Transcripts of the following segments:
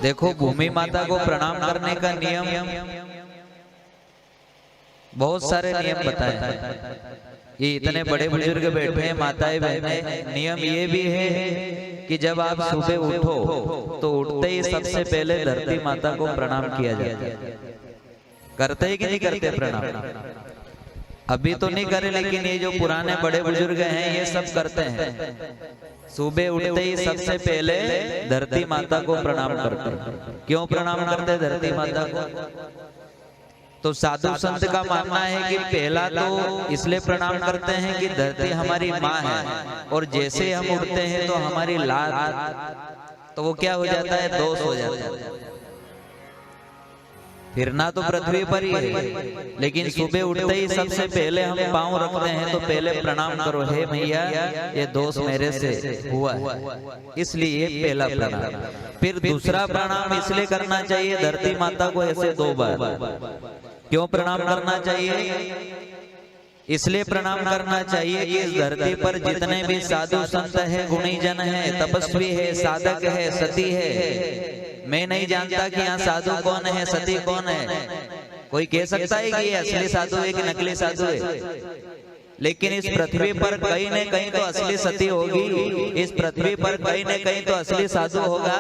देखो भूमि माता को प्रणाम करने का नियम, बहुत सारे नियम बताए हैं। ये इतने बड़े बुजुर्ग बैठे हैं, माताएं बहनें, नियम ये भी है कि जब आप सुबह उठो तो उठते ही सबसे पहले धरती माता को प्रणाम किया जाता है। करते हैं कि नहीं करते प्रणाम? अभी तो नहीं करे, लेकिन ये जो पुराने बड़े बुजुर्ग हैं ये सब करते हैं। सुबह उठते ही सबसे पहले धरती माता को प्रणाम करते हैं। क्यों प्रणाम करते हैं धरती माता को? तो साधु संत का मानना है कि पहला तो इसलिए प्रणाम करते हैं कि धरती हमारी माँ है, और जैसे हम उठते हैं तो हमारी लात, तो वो क्या हो जाता है, दोष हो जाता है। फिरना तो पृथ्वी पर ही है, लेकिन सुबह उठते ही सबसे पहले हम पांव रखते हैं तो पहले प्रणाम करो, हे मैया ये दोष मेरे से हुआ है, इसलिए ये पहला प्रणाम। फिर दूसरा प्रणाम इसलिए करना चाहिए धरती माता को ऐसे 2 बार। क्यों प्रणाम करना चाहिए? इसलिए प्रणाम करना चाहिए कि इस धरती पर जितने भी साधु संत है, गुणी जन है, तपस्वी है, साधक है, सती है, मैं नहीं जानता कि यहाँ साधु कौन है, सती कौन है। कोई कह सकता है कि ये असली साधु है कि नकली साधु है, लेकिन इस पृथ्वी पर कहीं न कहीं तो असली सती होगी, इस पृथ्वी पर कहीं न कहीं तो असली साधु होगा।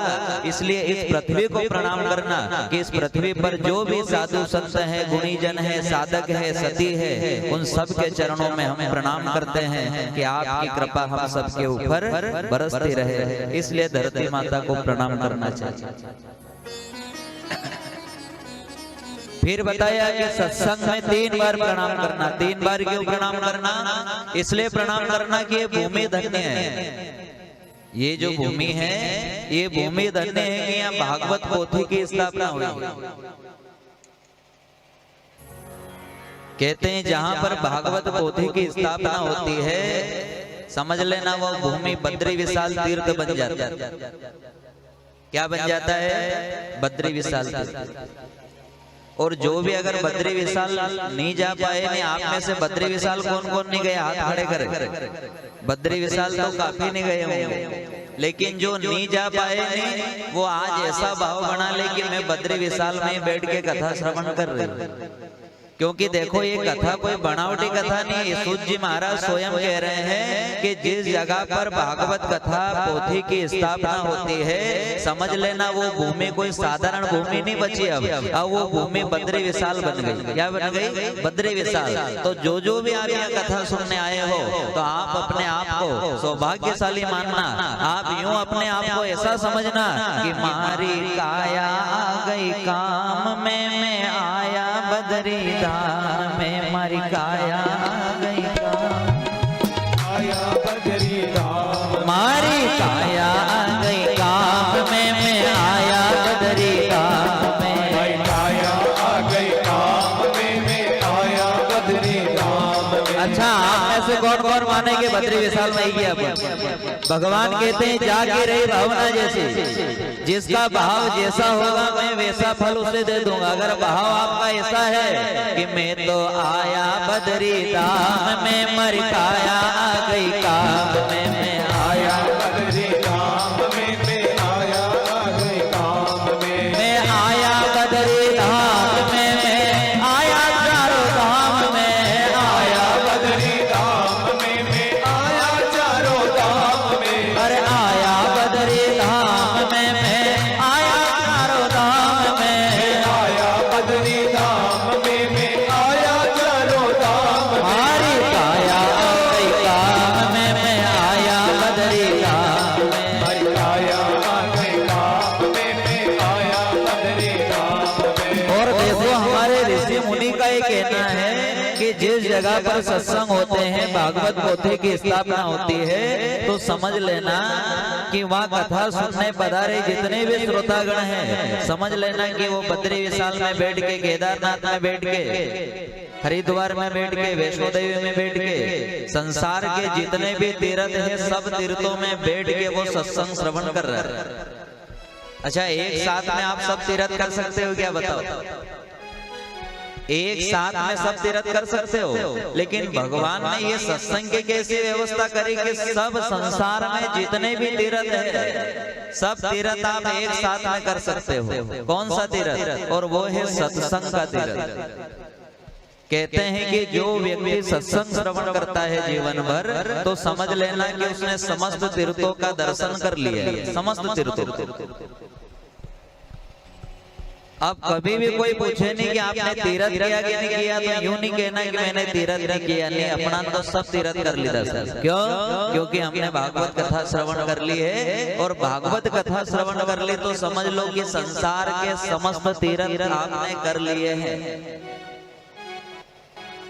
इसलिए इस पृथ्वी को प्रणाम करना कि इस पृथ्वी पर जो भी साधु संत है, गुणी जन है, साधक है, सती है, उन सब के चरणों में हम प्रणाम करते हैं कि आपकी कृपा हम सबके ऊपर बरसती रहे। इसलिए धरती माता को प्रणाम करना चाहिए। फिर बताया कि सत्संग में 3 बार प्रणाम करना। 3 बार क्यों प्रणाम करना? इसलिए प्रणाम करना कि ये भूमि धन्य है। ये जो भूमि है ये भूमि धन्य है कि यहाँ भागवत पोथी की स्थापना हुई। कहते हैं जहां पर भागवत पोथी की स्थापना होती है, समझ लेना वो भूमि बद्री विशाल तीर्थ बन जाता है। क्या बन जाता है? बद्री विशाल तीर्थ। और जो भी अगर बद्री विशाल नहीं जा पाए, नहीं आप में से बद्री विशाल कौन कौन नहीं गए, हाथ खड़े करें। बद्री विशाल तो काफी नहीं गए होंगे, लेकिन जो नहीं जा पाए नहीं, वो आज ऐसा भाव बना ले कि मैं बद्री विशाल में बैठ के कथा श्रवण कर रही हूँ। क्योंकि देखो ये कथा कोई बनावटी कथा नहीं है। सूत जी महाराज स्वयं कह रहे हैं कि जिस जगह पर भागवत कथा पोथी की स्थापना होती है, समझ लेना वो भूमि कोई साधारण भूमि नहीं बची। अब वो भूमि बद्री विशाल बन गई। क्या बन गई? बद्री विशाल। तो जो भी आप यहाँ कथा सुनने आए हो, तो आप अपने आप को सौभाग्यशाली मानना। आप यूं अपने आप को ऐसा समझना कि मारी काया आ गई काम में, मैं आया बद्री धाम में, मारी काया आ गई आया बद्री धाम, मारी काया आ गई काम में, मैं आया बद्री धाम में, काया आ गई काम में, मैं आया बद्री धाम में। अच्छा ऐसे कौन कौन माने के बद्री विशाल में गया? भगवान कहते हैं जाके रही भावना जैसी, जिसका भाव जैसा होगा मैं वैसा फल उसे दे दूंगा। अगर भाव आपका ऐसा है कि मैं तो आया बद्री धाम में, मर काया आ गई काम में, मैं आया बद्री धाम में, मैं आया आ गई काम में, मैं आया बद्री धाम में, मैं आया चारों धाम में, आया बद्री धाम में, मैं आया चारों धाम में, अरे आया बद्री धाम में, मैं आया चारों धाम में, आया बद्री धाम में, मैं आया चारों धाम में। मारी काया आ गई काम में, मैं आया बद्री धाम में, हरि काया आ गई काम में, मैं आया बद्री धाम में। और देखो हमारे ऋषि मुनि का ये कहना है कि जिस जगह पर सत्संग होते हैं, भागवत पोथी की स्थापना होती है, तो समझ लेना कि वहाँ कथा सुनने पधारे जितने भी श्रोतागण हैं, समझ लेना कि वो बद्री विशाल में बैठ के, केदारनाथ में बैठ के, हरिद्वार में बैठ के, वैष्णो देवी में बैठ के, संसार के जितने भी तीर्थ हैं सब तीर्थों में बैठ के वो सत्संग श्रवण कर रहे हैं। अच्छा एक साथ में आप सब तीर्थ कर सकते हो क्या? बताओ। एक साथ में सब तीर्थ कर सकते हो, लेकिन भगवान ने ये सत्संग की कैसी व्यवस्था करी कि सब संसार में जितने भी तीर्थ है सब तीर्थ आप एक साथ में कर सकते हो। कौन सा तीर्थ? और वो है सत्संग का तीर्थ। कहते हैं कि जो व्यक्ति सत्संग श्रवण करता है जीवन भर, तो समझ लेना कि उसने समस्त तीर्थों का दर्शन कर लिया है, समस्त तीर्थों। अब कभी भी कोई पूछे नहीं कि आपने तीर्थ किया कि नहीं किया, तो यूं नहीं कहना कि मैंने तीर्थ नहीं किया। नहीं, अपना तो सब तीर्थ कर लिया सर। क्यों? क्योंकि हमने भागवत कथा श्रवण कर ली है, और भागवत कथा श्रवण कर ली तो समझ लो कि संसार के समस्त तीर्थ आपने कर लिए हैं।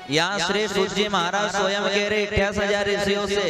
यहाँ श्री सूत जी महाराज स्वयं कह रहे 28,000 ऋषियों से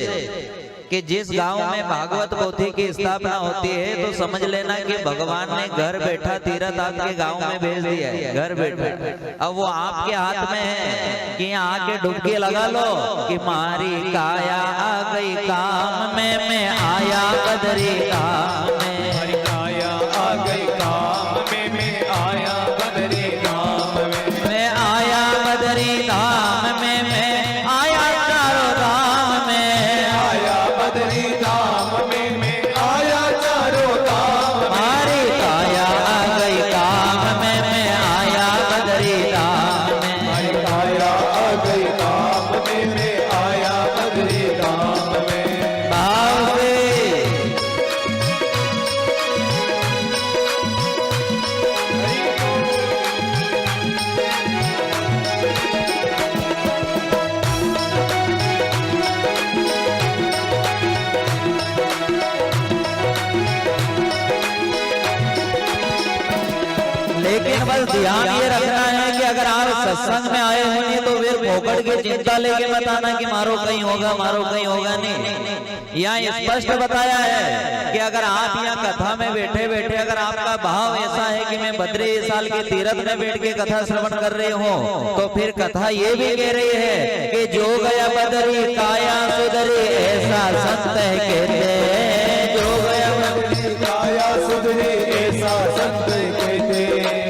कि जिस गांव में भागवत पोथी की स्थापना होती है, तो समझ लेना कि भगवान ने घर बैठा तीर्थ आपके गांव में भेज दिया है, घर बैठे। अब वो आपके हाथ में है कि यहाँ आके डुबकी लगा लो कि मारी काया आ गई काम में, मैं आया बदरी काम में। हमारी काया आ गई काम में, मैं आया बदरी धाम में। मैं आया बदरी धाम में, मैं आया चारों धाम में। आया बदरी धाम में, मैं आया चारों धाम में। हमारी काया आ गई काम में, मैं आया बदरी धाम में। हमारी काया आ गई काम में, मैं आया बदरी धाम में। भाव से लेकिन बस ध्यान ये रखना है कि अगर आप सत्संग में आए होंगे तो फिर फोकट की चिंता लेके मत आना कि मारो कहीं होगा, मारो कहीं होगा। नहीं, यहाँ स्पष्ट बताया है कि अगर आप यहाँ कथा में बैठे बैठे अगर आपका भाव ऐसा है कि मैं 32 साल के तीर्थ में बैठ के कथा श्रवण कर रहे हो, तो फिर कथा ये भी कह रही है कि जो गया बदरी काया सुधरी, ऐसा संत है कहते हैं। जो गया बदरी काया सुधरी, ऐसा संत कहते।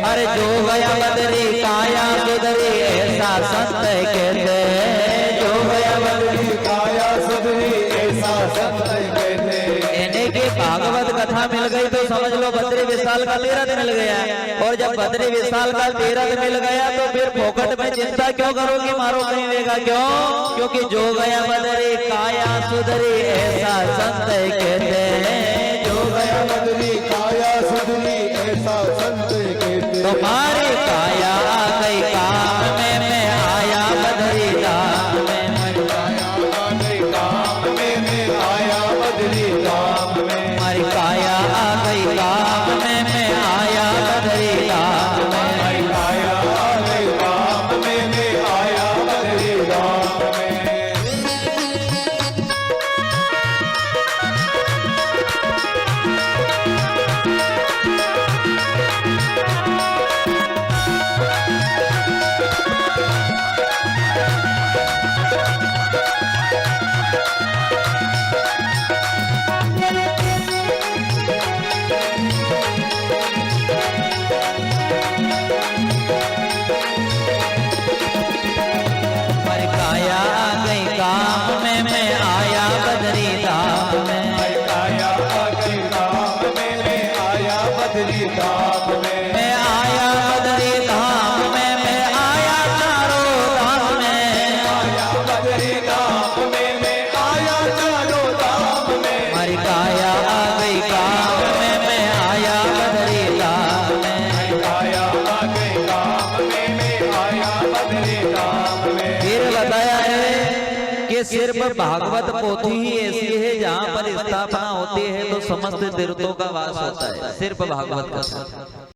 अरे जो गया बदरी काया सुधरी, ऐसा संत कहते हैं। जो गया बदरी काया सुधरी, ऐसा संत कहते। कहने की भागवत कथा मिल गई तो समझ लो 32 साल का तीर्थ मिल गया। और जब 32 साल का तीर्थ मिल गया तो फिर फोकट में चिंता क्यों करोगी, मारो कहीं देगा क्यों? क्योंकि जो गया बदरी काया सुधरी, ऐसा संत कहते हैं। जो गया बदरी काया सुधरी, ऐसा संत कहते। तुम्हारी काया आ गई काम में, मैं आया बदरी धाम में। काया आ गई काम में, मैं आया बदरी धाम में। हमारी काया आ गई काम में, मैं आया बदरी धाम में। हमारी काया आ गई काम में, मैं आया बदरी धाम में। हमारी काया आ गई काम में, मैं आया बदरी धाम में। हमारी काया आ गई काम में, मैं आया बदरी धाम में। मैं आया बदरी धाम में, मैं आया चारों धाम में। आया बदरी धाम में, मैं आया चारों धाम में। हमारी काया आ गई काम में, मैं आया बदरी धाम में। काया आ गई काम में, मैं आया बदरी धाम में। फिर बताया है कि सिर्फ भागवत पोथी ही ऐसी है जहाँ पर स्थापना होती है तो समस्त तीर्थों का वास होता है, सिर्फ भागवत कथा।